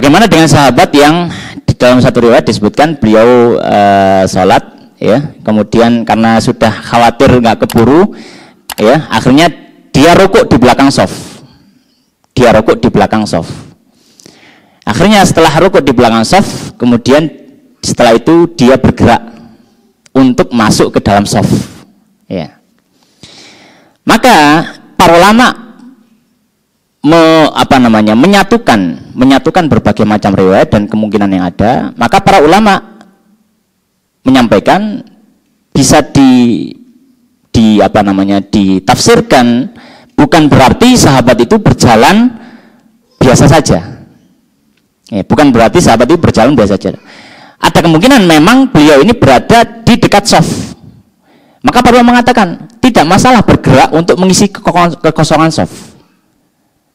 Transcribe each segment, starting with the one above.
Bagaimana dengan sahabat yang di dalam satu riwayat disebutkan beliau sholat, ya, kemudian karena sudah khawatir nggak keburu, ya, akhirnya dia rukuk di belakang shaf. Dia rukuk di belakang shaf. Akhirnya setelah rukuk di belakang shaf, kemudian setelah itu dia bergerak untuk masuk ke dalam shaf, ya. Maka para ulama menyatukan berbagai macam riwayat dan kemungkinan yang ada. Maka para ulama menyampaikan bisa ditafsirkan bukan berarti sahabat itu berjalan biasa saja. Ya, bukan berarti sahabat itu berjalan biasa saja. Ada kemungkinan memang beliau ini berada di dekat shaf. Maka para ulama mengatakan tidak masalah bergerak untuk mengisi kekosongan shaf.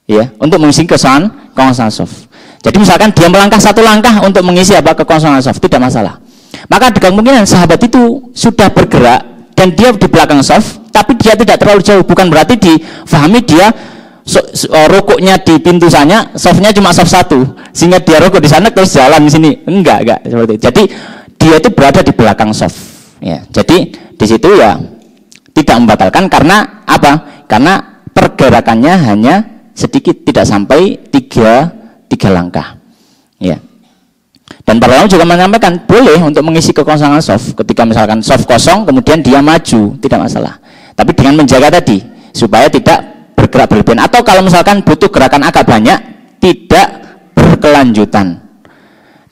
Ya, untuk mengisi kekosongan shaf. Jadi misalkan dia melangkah satu langkah untuk mengisi kekosongan shaf, tidak masalah. Maka ada kemungkinan sahabat itu sudah bergerak dan dia di belakang shaf, tapi dia tidak terlalu jauh. Bukan berarti difahami dia rukuknya di pintu sana, shafnya cuma shaf satu, sehingga dia rukuk di sana terus jalan di sini. Enggak seperti itu. Jadi dia itu berada di belakang shaf. Ya, jadi di situ ya tidak membatalkan karena apa? Karena pergerakannya hanya sedikit, tidak sampai tiga langkah, ya. Dan para ulama juga menyampaikan boleh untuk mengisi kekosongan shaf. Ketika misalkan shaf kosong, kemudian dia maju, tidak masalah. Tapi dengan menjaga tadi supaya tidak bergerak berlebihan. Atau kalau misalkan butuh gerakan agak banyak, tidak berkelanjutan.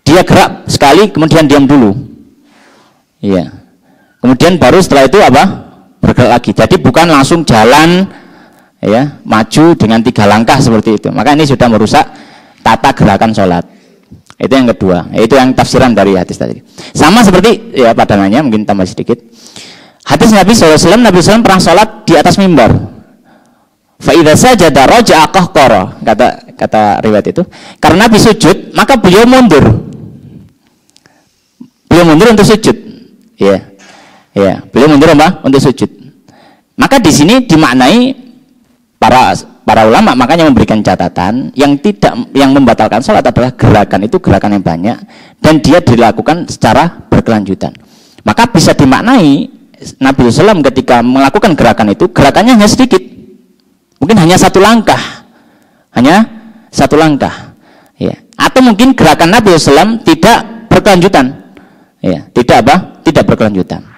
Dia gerak sekali, kemudian diam dulu, ya. Kemudian baru setelah itu bergerak lagi. Jadi bukan langsung jalan, ya, maju dengan 3 langkah seperti itu. Maka ini sudah merusak tata gerakan sholat. Itu yang kedua, itu yang tafsiran dari hadis tadi. Sama seperti ya padanannya, mungkin tambah sedikit. Hadis Nabi SAW, Nabi SAW pernah sholat di atas mimbar. Fa idza sajada raja'a qahqara, kata riwayat itu. Karena Nabi sujud, maka beliau mundur. Beliau mundur untuk sujud. Ya, beliau mundur untuk sujud. Maka di sini dimaknai para ulama makanya memberikan catatan yang membatalkan sholat adalah gerakan itu gerakan yang banyak dan dia dilakukan secara berkelanjutan. Maka bisa dimaknai Nabi SAW ketika melakukan gerakan itu gerakannya hanya sedikit, mungkin hanya satu langkah, ya. Atau mungkin gerakan Nabi SAW tidak berkelanjutan, ya, tidak berkelanjutan.